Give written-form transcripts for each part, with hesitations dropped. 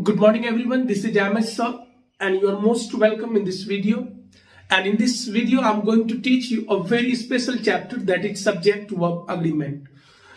Good morning everyone, this is Jamesh sir and you are most welcome in this video. And in this video I'm going to teach you a very special chapter that is subject verb agreement.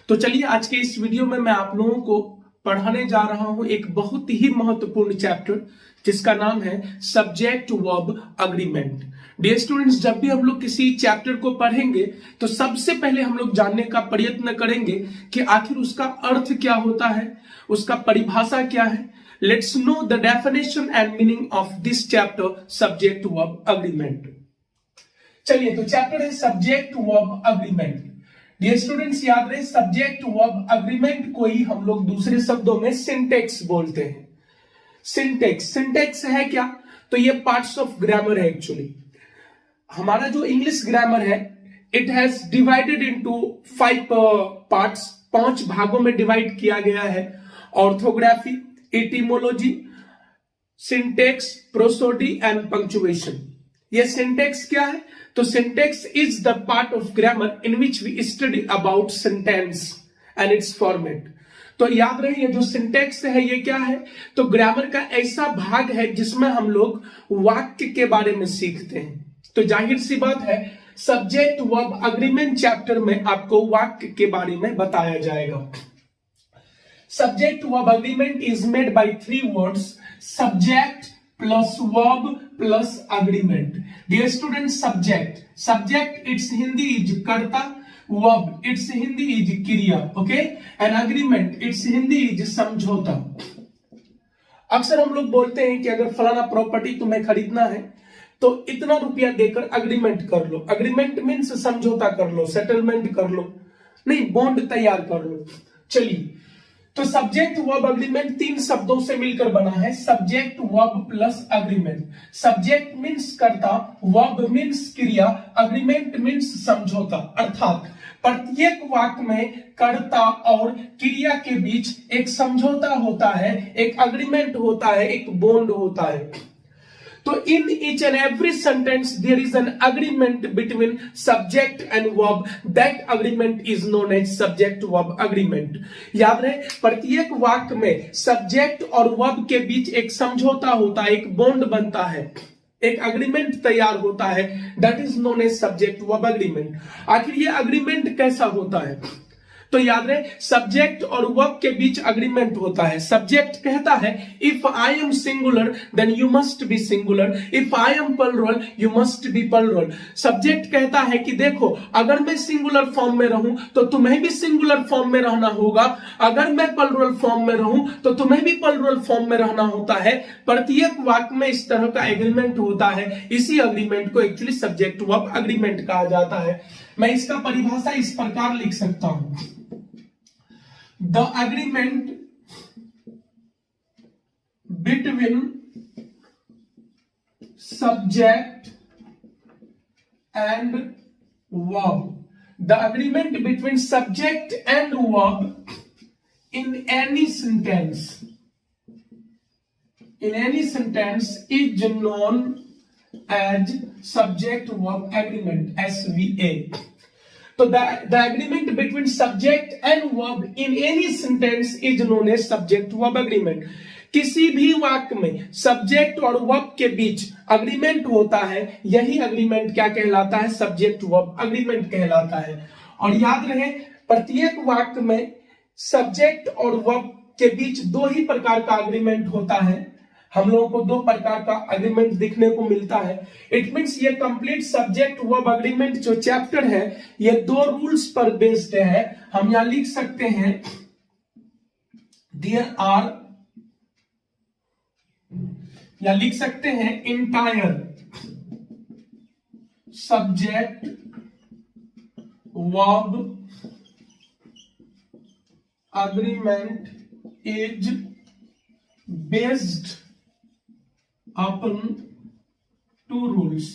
तो चलिए आज के इस video में मैं आप लोगों को पढ़ाने जा रहा हूं एक बहुत ही महत्वपूर्ण चैप्टर जिसका नाम है subject verb agreement. Dear students, जब भी हम लोग किसी चैप्टर को पढ़ेंगे तो सबसे पहले हम लोग जानने का प्रयत्न करेंगे कि आखिर उसका अर्थ क्या होता है, उसका परिभाषा क्या है। Let's know the definition and meaning of this chapter, subject verb agreement. चलिए तो चैप्टर है subject verb agreement. Dear students, याद रहे सब्जेक्ट वर्ब अग्रीमेंट को ही हम लोग दूसरे शब्दों में सिंटेक्स बोलते हैं। सिंटेक्स है क्या? तो ये पार्ट्स ऑफ ग्रामर है। एक्चुअली हमारा जो इंग्लिश ग्रामर है it has divided into 5 parts, 5 भागों में डिवाइड किया गया है। Orthography, etymology, syntax, prosody and punctuation. ये सिंटेक्स क्या है? तो syntax is the part of grammar in which we study about sentence and its format. तो याद रहे ये जो सिंटेक्स है ये क्या है? तो ग्रामर का ऐसा भाग है जिसमें हम लोग वाक्य के बारे में सीखते हैं। तो जाहिर सी बात है सब्जेक्ट वर्ब अग्रीमेंट चैप्टर में आपको वाक्य के बारे में बताया जाएगा। Subject verb agreement is made by 3 words: subject plus verb plus agreement. Dear students, subject its Hindi is karta, verb its Hindi is kriya, okay, and agreement its Hindi is समझौता। अक्सर हम लोग बोलते हैं कि अगर फलाना प्रॉपर्टी तुम्हें खरीदना है तो इतना रुपया देकर अग्रीमेंट कर लो। अग्रीमेंट मीन्स समझौता कर लो, सेटलमेंट कर लो, नहीं बॉन्ड तैयार कर लो। चलिए तो सब्जेक्ट वर्ब अग्रीमेंट 3 शब्दों से मिलकर बना है, subject verb plus agreement. Subject means कर्ता, वर्ब मीन्स क्रिया, अग्रीमेंट मीन्स समझौता। अर्थात प्रत्येक वाक्य में कर्ता और क्रिया के बीच एक समझौता होता है, एक अग्रीमेंट होता है, एक बॉन्ड होता है। तो in each and every sentence there is an agreement between subject and verb. That agreement is known as subject verb agreement. याद रहे प्रत्येक वाक्य में सब्जेक्ट और वर्ब के बीच एक समझौता होता है, एक बॉन्ड बनता है, एक अग्रीमेंट तैयार होता है। That is known as subject verb agreement. आखिर ये अग्रीमेंट कैसा होता है? तो याद रहे सब्जेक्ट और वर्ब के बीच अग्रीमेंट होता है। सब्जेक्ट कहता है if I am singular then you must be singular, if I am plural you must be plural. Subject कहता है कि देखो अगर मैं सिंगुलर फॉर्म में रहूं तो तुम्हें भी सिंगुलर फॉर्म में रहना होगा, अगर मैं प्लुरल फॉर्म में रहूं तो तुम्हें भी प्लुरल फॉर्म में रहना होता है। प्रत्येक वाक्य में इस तरह का एग्रीमेंट होता है। इसी अग्रीमेंट को एक्चुअली सब्जेक्ट वर्ब अग्रीमेंट कहा जाता है। मैं इसका परिभाषा इस प्रकार लिख सकता हूं: The agreement between subject and verb. The agreement between subject and verb in any sentence is known as subject verb agreement, SVA. So the agreement between subject and verb in any sentence is known as subject verb agreement. किसी भी वाक्य में subject और verb के बीच agreement होता है, यही agreement क्या कहलाता है? सब्जेक्ट वर्ब अग्रीमेंट कहलाता है। और याद रहे प्रत्येक वाक्य में सब्जेक्ट और वर्ब के बीच 2 ही प्रकार का अग्रीमेंट होता है। हम लोगों को 2 प्रकार का अग्रीमेंट दिखने को मिलता है। इट मीन्स ये कंप्लीट सब्जेक्ट वर्ब अग्रीमेंट जो चैप्टर है ये 2 रूल्स पर बेस्ड है। हम यहां लिख सकते हैं देयर आर, या लिख सकते हैं entire subject verb agreement is based upon 2 rules.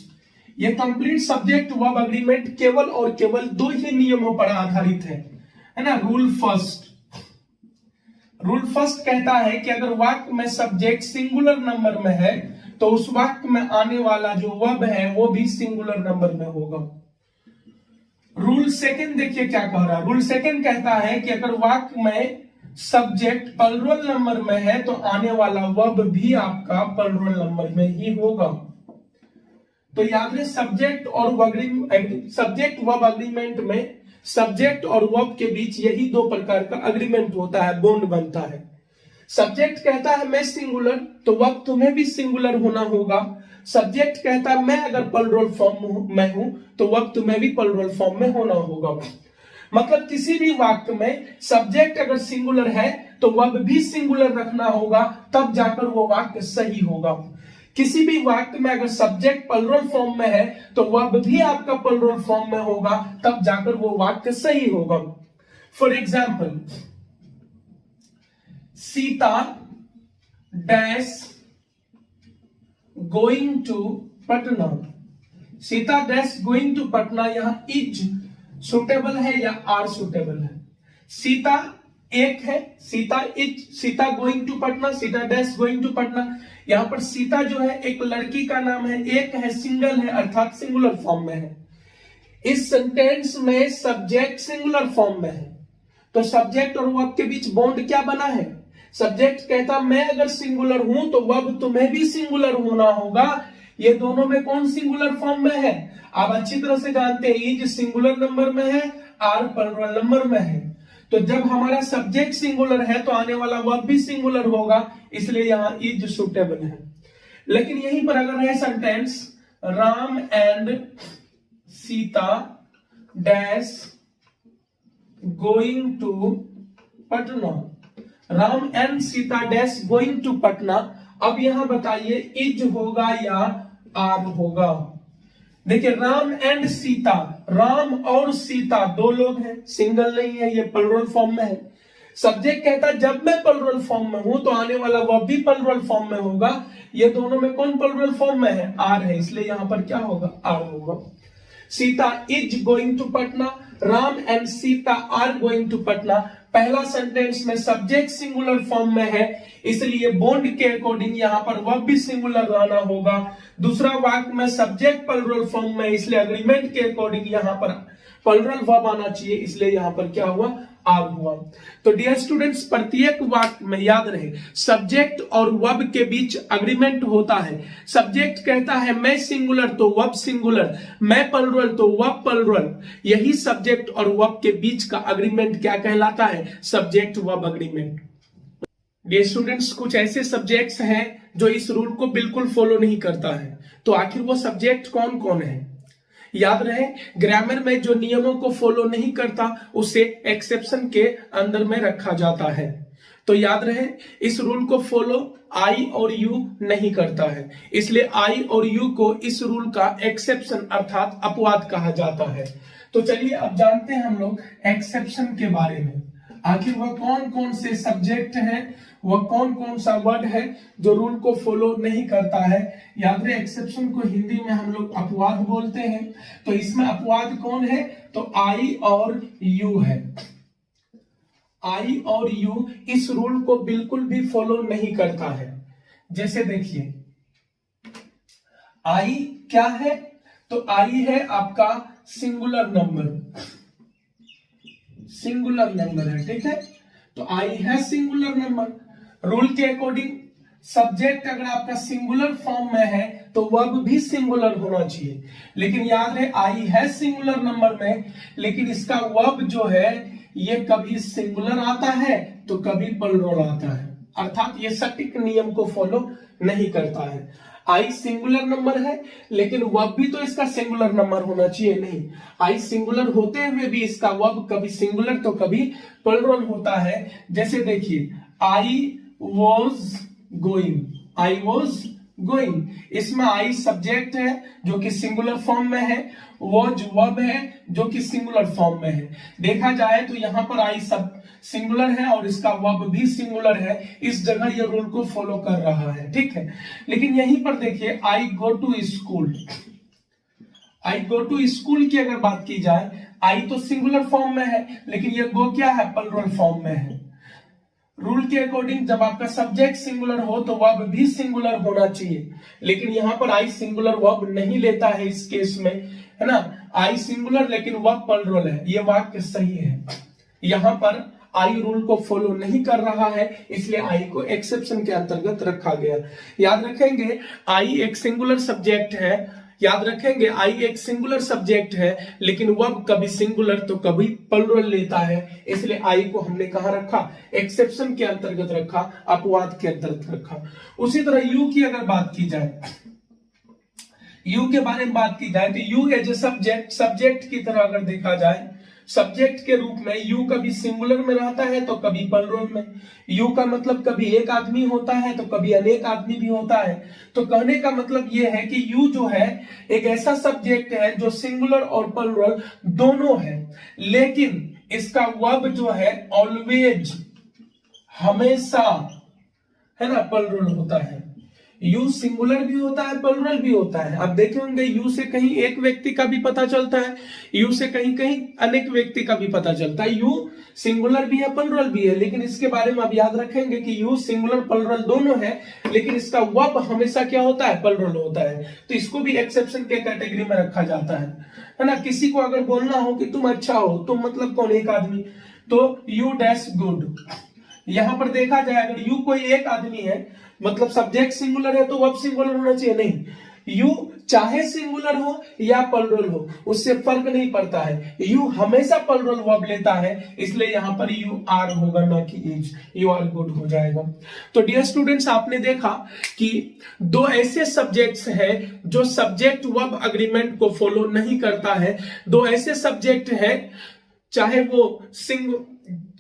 ये कंप्लीट सब्जेक्ट वर्ब अग्रीमेंट केवल और केवल 2 ही नियमों पर आधारित है ना। रूल फर्स्ट कहता है कि अगर वाक्य में सब्जेक्ट सिंगुलर नंबर में है तो उस वाक्य में आने वाला जो वर्ब है वो भी सिंगुलर नंबर में होगा। रूल सेकंड देखिए क्या कह रहा है। रूल सेकंड कहता है कि अगर वाक्य में सब्जेक्ट प्लूरल नंबर में है तो आने वाला वर्ब भी आपका प्लूरल नंबर में ही होगा। तो याद रहे सब्जेक्ट वर्ब अग्रीमेंट में सब्जेक्ट और वर्ब के बीच यही दो प्रकार का अग्रीमेंट होता है, बॉन्ड बनता है। सब्जेक्ट कहता है मैं सिंगुलर तो वर्ब तुम्हें भी सिंगुलर होना होगा। सब्जेक्ट कहता है मैं अगर प्लूरल फॉर्म में हूं तो वर्ब तुम्हें भी प्लूरल फॉर्म में होना होगा। मतलब किसी भी वाक्य में सब्जेक्ट अगर सिंगुलर है तो वर्ब भी सिंगुलर रखना होगा, तब जाकर वो वाक्य सही होगा। किसी भी वाक्य में अगर सब्जेक्ट प्लूरल फॉर्म में है तो वर्ब भी आपका प्लूरल फॉर्म में होगा, तब जाकर वो वाक्य सही होगा। For example, Sita dash going to Patna. Sita dash going to Patna, यहां इज सुटेबल है या आर सुटेबल है? सीता एक है, Sita going to Patna, Sita dash going to Patna. यहां पर सीता जो है एक लड़की का नाम है, एक है, सिंगल है, अर्थात सिंगुलर फॉर्म में है। इस सेंटेंस में सब्जेक्ट सिंगुलर फॉर्म में है तो सब्जेक्ट और वर्ब के बीच बॉन्ड क्या बना है? सब्जेक्ट कहता मैं अगर सिंगुलर हूं तो वर्ब तुम्हें भी सिंगुलर होना होगा। ये दोनों में कौन सिंगुलर फॉर्म में है? आप अच्छी तरह से जानते हैं इज सिंगुलर नंबर में है, आर प्लूरल नंबर में है। तो जब हमारा सब्जेक्ट सिंगुलर है तो आने वाला वर्ब भी सिंगुलर होगा, इसलिए यहां इज सुटेबल है। लेकिन यहीं पर अगर है sentence Ram and Sita dash going to Patna, Ram and Sita dash going to Patna, अब यहां बताइए इज होगा या आर होगा? देखिए राम एंड सीता, राम और सीता दो लोग हैं, सिंगल नहीं है, ये प्लूरल फॉर्म में है। सब्जेक्ट कहता है जब मैं प्लूरल फॉर्म में हूं तो आने वाला वर्ब भी प्लूरल फॉर्म में होगा। ये दोनों में कौन प्लूरल फॉर्म में है? आर है, इसलिए यहां पर क्या होगा? आर होगा। Sita is going to Patna, Ram and Sita are going to Patna. पहला सेंटेंस में सब्जेक्ट सिंगुलर फॉर्म में है, इसलिए बॉन्ड के अकॉर्डिंग यहां पर वर्ब भी सिंगुलर रहना होगा। दूसरा वाक्य में सब्जेक्ट प्लूरल फॉर्म में, इसलिए अग्रीमेंट के अकॉर्डिंग यहां पर प्लूरल वर्ब आना चाहिए, इसलिए यहां पर क्या हुआ? आर हुआ। तो डियर स्टूडेंट्स, प्रत्येक वाक्य में याद रहे सब्जेक्ट और वर्ब के बीच अग्रीमेंट होता है। सब्जेक्ट कहता है मैं सिंगुलर तो वर्ब सिंगुलर, मैं प्लूरल तो वर्ब प्लूरल। यही सब्जेक्ट और वर्ब के बीच का अग्रीमेंट क्या कहलाता है? Subject verb agreement. Dear students, कुछ ऐसे सब्जेक्ट्स हैं जो इस रूल को बिल्कुल फॉलो नहीं करता है, तो आखिर वो सब्जेक्ट कौन कौन है? याद रहे ग्रामर में जो नियमों को फॉलो नहीं करता उसे एक्सेप्शन के अंदर में रखा जाता है। तो याद रहे इस रूल को फॉलो आई और यू नहीं करता है, इसलिए आई और यू को इस रूल का एक्सेप्शन अर्थात अपवाद कहा जाता है। तो चलिए अब जानते हैं हम लोग एक्सेप्शन के बारे में। आखिर वह कौन कौन से सब्जेक्ट हैं, वह कौन कौन सा वर्ड है जो रूल को फॉलो नहीं करता है। याद रहे एक्सेप्शन को हिंदी में हम लोग अपवाद बोलते हैं। तो इसमें अपवाद कौन है? तो आई और यू है। आई और यू इस रूल को बिल्कुल भी फॉलो नहीं करता है। जैसे देखिए आई क्या है? तो आई है आपका सिंगुलर नंबर, सिंगुलर नंबर है, ठीक है। तो आई है सिंगुलर नंबर। रूल के अकॉर्डिंग सब्जेक्ट अगर आपका सिंगुलर फॉर्म में है तो वर्ब भी सिंगुलर होना चाहिए। लेकिन याद है आई है सिंगुलर नंबर में, लेकिन इसका वर्ब जो है ये कभी सिंगुलर आता है तो कभी प्लूरल आता है, अर्थात ये सटीक नियम को फॉलो नहीं करता है। आई सिंगुलर नंबर है लेकिन वर्ब भी तो इसका सिंगुलर नंबर होना चाहिए, नहीं। आई सिंगुलर होते हुए भी इसका वर्ब कभी सिंगुलर तो कभी प्लूरल होता है। जैसे देखिए I was going, I was going, इसमें आई सब्जेक्ट है जो कि सिंगुलर फॉर्म में है, वॉज वर्ब है जो कि सिंगुलर फॉर्म में है। देखा जाए तो यहां पर आई सब सिंगुलर है और इसका वर्ब भी सिंगुलर है, इस जगह ये रूल को फॉलो कर रहा है, ठीक है। लेकिन यहीं पर देखिए I go to school, I go to school की अगर बात की जाए, आई तो सिंगुलर फॉर्म में है लेकिन ये गो क्या है? प्लूरल फॉर्म में है। रूल के अकॉर्डिंग जब आपका सब्जेक्ट सिंगुलर हो तो वर्ब भी सिंगुलर होना चाहिए, लेकिन यहां पर आई सिंगुलर वर्ब नहीं लेता है इस केस में, है ना। आई सिंगुलर लेकिन वर्ब प्लूरल है, ये वाक्य सही है। यहां पर आई रूल को फॉलो नहीं कर रहा है, इसलिए आई को एक्सेप्शन के अंतर्गत रखा गया। याद रखेंगे आई एक सिंगुलर सब्जेक्ट है, याद रखेंगे आई एक सिंगुलर सब्जेक्ट है, लेकिन वर्ब कभी सिंगुलर तो कभी प्लुरल लेता है, इसलिए आई को हमने कहां रखा, एक्सेप्शन के अंतर्गत रखा, अपवाद के अंतर्गत रखा। उसी तरह यू की अगर बात की जाए, यू के बारे में बात की जाए तो you as a subject, subject की तरह अगर देखा जाए, सब्जेक्ट के रूप में यू कभी सिंगुलर में रहता है तो कभी प्लुरल में। यू का मतलब कभी एक आदमी होता है तो कभी अनेक आदमी भी होता है। तो कहने का मतलब यह है कि यू जो है एक ऐसा सब्जेक्ट है जो सिंगुलर और प्लुरल दोनों है, लेकिन इसका वर्ब जो है ऑलवेज, हमेशा, है ना, प्लुरल होता है। यू सिंगुलर भी होता है, प्लुरल भी होता है। आप देखेंगे यू से कहीं एक व्यक्ति का भी पता चलता है, यू से कहीं कहीं अनेक व्यक्ति का भी पता चलता है। यू सिंगुलर भी है, प्लुरल भी है, लेकिन इसके बारे में आप याद रखेंगे कि यू सिंगुलर प्लुरल दोनों है, लेकिन इसका वर्ब हमेशा क्या होता है, प्लुरल होता है। तो इसको भी एक्सेप्शन के कैटेगरी में रखा जाता है ना। किसी को अगर बोलना हो कि तुम अच्छा हो, तुम मतलब कौन, एक आदमी, तो यू डैश गुड। यहां पर देखा जाए अगर यू कोई एक आदमी है, मतलब सब्जेक्ट सिंगुलर है तो वर्ब सिंगुलर होना चाहिए, नहीं, यू चाहे सिंगुलर हो या प्लुरल हो उससे फर्क नहीं पड़ता है, यू हमेशा प्लुरल वर्ब लेता है, इसलिए यहां पर यू आर होगा, ना कि इज, यू आर गुड हो जाएगा। तो डियर स्टूडेंट्स, आपने देखा कि दो ऐसे सब्जेक्ट्स हैं जो सब्जेक्ट वर्ब अग्रीमेंट को फॉलो नहीं करता है। दो ऐसे सब्जेक्ट हैं, चाहे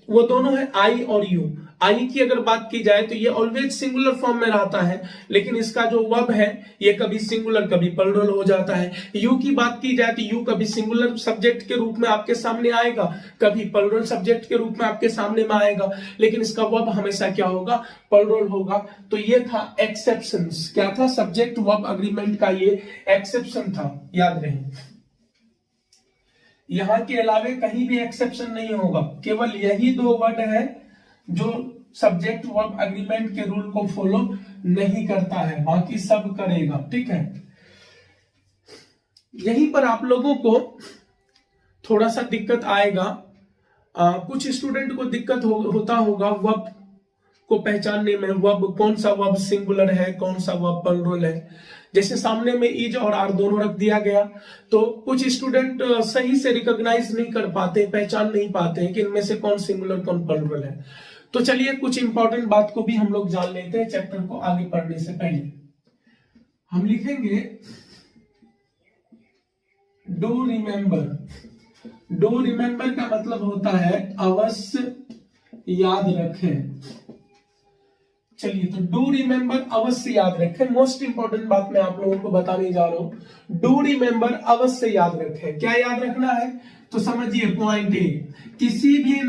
वो दोनों है आई और यू। आई की अगर बात की जाए तो ये ऑलवेज सिंगुलर फॉर्म में रहता है, लेकिन इसका जो वर्ब है ये कभी सिंगुलर कभी प्लुरल हो जाता है। यू की बात की जाए तो यू कभी सिंगुलर सब्जेक्ट के रूप में आपके सामने आएगा, कभी प्लुरल सब्जेक्ट के रूप में आपके सामने में आएगा, लेकिन इसका वर्ब हमेशा क्या होगा, प्लुरल होगा। तो ये था एक्सेप्शंस, क्या था, सब्जेक्ट वर्ब अग्रीमेंट का ये एक्सेप्शन था, याद रहे। यहां के अलावे कहीं भी एक्सेप्शन नहीं होगा, केवल यही दो वर्ड है जो सब्जेक्ट वर्ब अग्रीमेंट के रूल को फॉलो नहीं करता है, बाकी सब करेगा। ठीक है, यहीं पर आप लोगों को थोड़ा सा दिक्कत आएगा। कुछ स्टूडेंट को दिक्कत होता होगा वर्ब को पहचानने में, वर्ब कौन सा वर्ब सिंगुलर है, कौन सा वर्ब प्लुरल है। जैसे सामने में इज और आर दोनों रख दिया गया, तो कुछ स्टूडेंट सही से रिकॉग्नाइज नहीं कर पाते, पहचान नहीं पाते कि इनमें से कौन सिंगुलर कौन प्लुरल है। तो चलिए कुछ इंपॉर्टेंट बात को भी हम लोग जान लेते हैं चैप्टर को आगे पढ़ने से पहले। हम लिखेंगे डू रिमेंबर। डू रिमेंबर का मतलब होता है अवश्य याद रखें। चलिए, तो डू रिमेंबर अवश्य याद रखें। मोस्ट इंपॉर्टेंट बात मैं आप लोगों को बताने जा रहा हूं, डू रिमेंबर अवश्य याद रखें। क्या याद रखना है, तो समझिए पॉइंट ए, किसी भी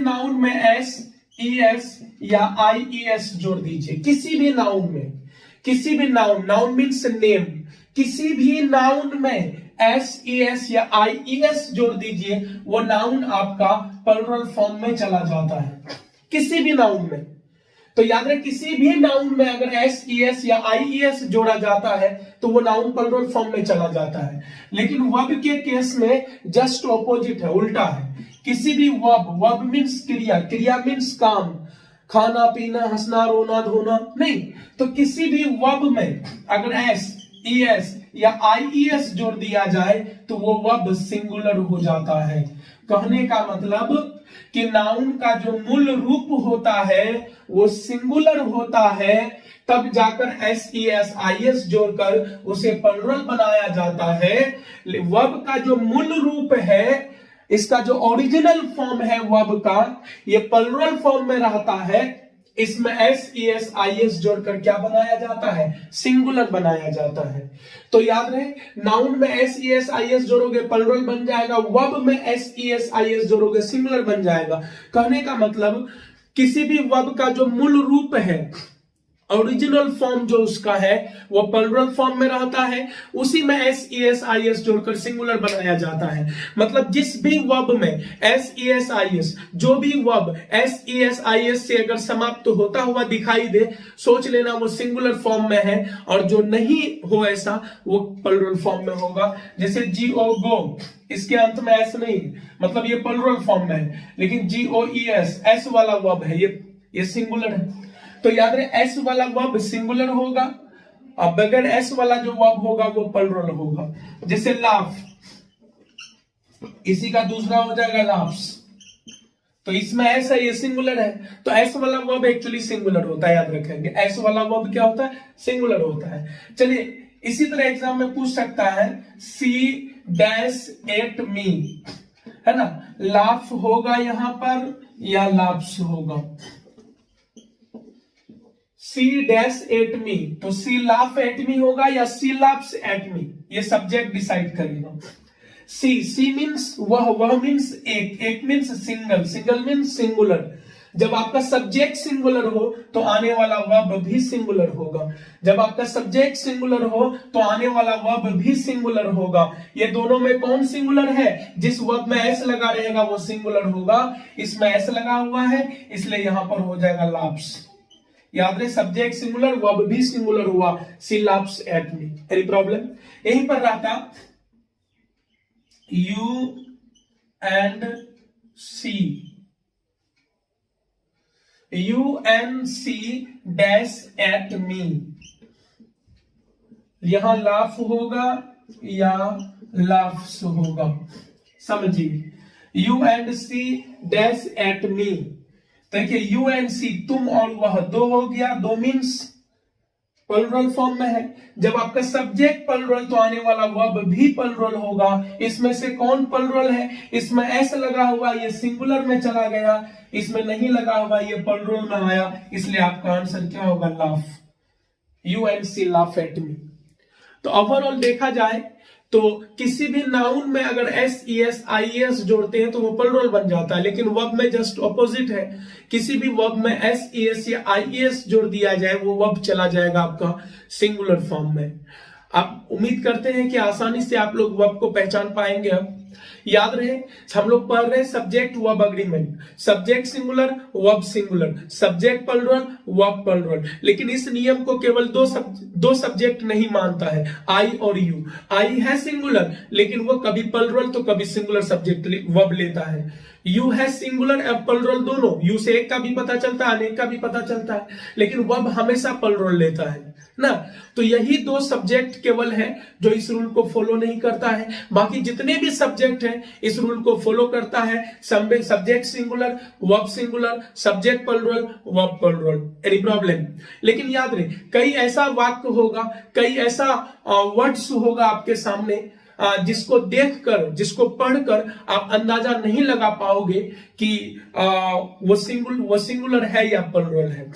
नाउन में एस ई एस या आई ई एस जोड़ दीजिए। किसी भी नाउन में, किसी भी नाउन मीन्स नेम, किसी भी नाउन में एस ई एस या आई ई एस जोड़ दीजिए, वो नाउन आपका प्लुरल फॉर्म में चला जाता है, किसी भी नाउन में। तो याद रहे, किसी भी नाउन में अगर एस ई एस या आई ई एस जोड़ा जाता है तो वो नाउन प्लुरल फॉर्म में चला जाता है। लेकिन वर्ब के केस में जस्ट ऑपोजिट है, उल्टा है। किसी भी वर्ब मीन्स क्रिया, क्रिया मीन्स काम, खाना पीना, हंसना रोना धोना, नहीं, तो किसी भी वर्ब में अगर एस ई एस या आई ई एस जोड़ दिया जाए तो वो वर्ब सिंगुलर हो जाता है। कहने का मतलब कि नाउन का जो मूल रूप होता है वो सिंगुलर होता है, तब जाकर S E S I S जोड़कर उसे प्लुरल बनाया जाता है। वर्ब का जो मूल रूप है, इसका जो ओरिजिनल फॉर्म है वर्ब का, ये प्लुरल फॉर्म में रहता है, इसमें S E S I S जोड़कर क्या बनाया जाता है, सिंगुलर बनाया जाता है। तो याद रहे, नाउन में S E S I S जोड़ोगे प्लुरल बन जाएगा, वर्ब में S E S I S जोड़ोगे सिंगुलर बन जाएगा। कहने का मतलब किसी भी वर्ब का जो मूल रूप है ओरिजिनल फॉर्म जो उसका है वो प्लुरल फॉर्म में रहता है, उसी में S E S I S जोड़कर सिंगुलर बनाया जाता है। मतलब जिस भी वर्ब में S E S I S, जो भी verb S E S I S से अगर समाप्त होता हुआ दिखाई दे, सोच लेना वो सिंगुलर फॉर्म में है, और जो नहीं हो ऐसा वो प्लुरल फॉर्म में होगा। जैसे जी ओ गो, इसके अंत में एस नहीं, मतलब ये प्लुरल फॉर्म में है, लेकिन जी ओ ई एस, एस वाला वर्ब है, ये सिंगुलर है। तो याद रहे एस वाला वर्ब सिंगुलर होगा, और बगैर एस वाला जो वर्ब होगा वो प्लुरल होगा। जैसे लाफ, इसी का दूसरा हो जाएगा लाफ्स, तो इसमें एस है, ये सिंगुलर है, तो एस वाला वर्ब एक्चुअली सिंगुलर होता है, याद रखेंगे एस वाला वर्ब क्या होता है, सिंगुलर होता है। चलिए इसी तरह एग्जाम में पूछ सकता है सी डैश एट मी, है ना, लाफ होगा यहां पर या लाफ्स होगा। सी डैश एट मी, तो सी लाफ एट मी होगा या सी लाफ्स एट मी, ये सब्जेक्ट डिसाइड करेगा। सी मीन्स वह मीन्स एक means single, single means singular. जब आपका सब्जेक्ट सिंगुलर हो तो आने वाला वर्ब भी सिंगुलर होगा, जब आपका सब्जेक्ट सिंगुलर हो तो आने वाला वर्ब भी सिंगुलर होगा। ये दोनों में कौन सिंगुलर है, जिस वर्ब में एस लगा रहेगा वो सिंगुलर होगा, इसमें एस लगा हुआ है इसलिए यहां पर हो जाएगा लाफ्स। याद रहे सब्जेक्ट सिंगुलर, वर्ब भी सिंगुलर हुआ, she laughs at me. Any problem? यहीं पर रहता you and she, you and she dash at me, यहां लाफ होगा या लाफ्स होगा, समझिए। You and she dash at me, देखिए यू एंड सी, तुम और वह, दो हो गया, दो मीन्स प्लुरल फॉर्म में है। जब आपका सब्जेक्ट प्लुरल तो आने वाला वर्ब भी प्लुरल होगा। इसमें से कौन प्लुरल है, इसमें एस लगा हुआ ये सिंगुलर में चला गया, इसमें नहीं लगा हुआ ये प्लुरल में आया, इसलिए आपका आंसर क्या होगा, laugh. You and she laugh at me. तो ओवरऑल देखा जाए तो किसी भी नाउन में अगर S E S I S जोड़ते हैं तो वो प्लुरल बन जाता है, लेकिन वर्ब में जस्ट ऑपोजिट है। किसी भी वर्ब में एस ई एस या आई एस जोड़ दिया जाए वो वर्ब चला जाएगा आपका सिंगुलर फॉर्म में। आप उम्मीद करते हैं कि आसानी से आप लोग वर्ब को पहचान पाएंगे। अब याद रहे हम लोग पढ़ रहे subject verb agreement, subject singular verb singular, subject plural verb plural, लेकिन इस नियम को केवल दो सब्जेक्ट नहीं मानता है, आई और यू। आई है सिंगुलर लेकिन वो कभी प्लुरल तो कभी सिंगुलर सब्जेक्ट वर्ब लेता है। यू है सिंगुलर और प्लुरल दोनों, यू से एक का भी पता चलता है, अनेक का भी पता चलता है, लेकिन वर्ब हमेशा प्लुरल लेता है ना। तो यही दो सब्जेक्ट केवल है जो इस रूल को फॉलो नहीं करता है, बाकी जितने भी सब्जेक्ट हैं इस रूल को फॉलो करता है। Subject singular verb singular, subject plural verb plural. Any problem? लेकिन याद रहे कई ऐसा वाक्य होगा, कई ऐसा वर्ड्स होगा आपके सामने जिसको देखकर, जिसको पढ़कर आप अंदाजा नहीं लगा पाओगे कि वो सिंगुलर है या प्लुरल है।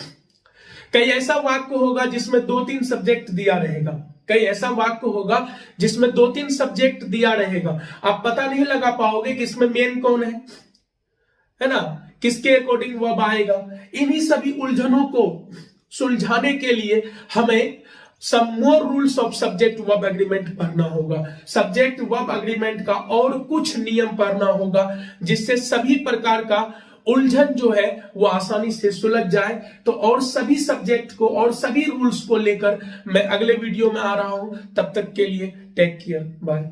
कई ऐसा वाक्य होगा जिसमें 2-3 सब्जेक्ट दिया रहेगा, कई ऐसा वाक्य होगा जिसमें 2-3 सब्जेक्ट दिया रहेगा, आप पता नहीं लगा पाओगे कि इसमें मेन कौन है ना, किसके अकॉर्डिंग वर्ब आएगा। इन्हीं सभी उलझनों को सुलझाने के लिए हमें some more rules of subject verb agreement पढ़ना होगा, सब्जेक्ट वर्ब एग्रीमेंट का और कुछ नियम पढ़ना होगा, जिससे सभी प्रकार का उलझन जो है वो आसानी से सुलझ जाए। तो और सभी सब्जेक्ट को और सभी रूल्स को लेकर मैं अगले वीडियो में आ रहा हूं, तब तक के लिए टेक केयर, बाय।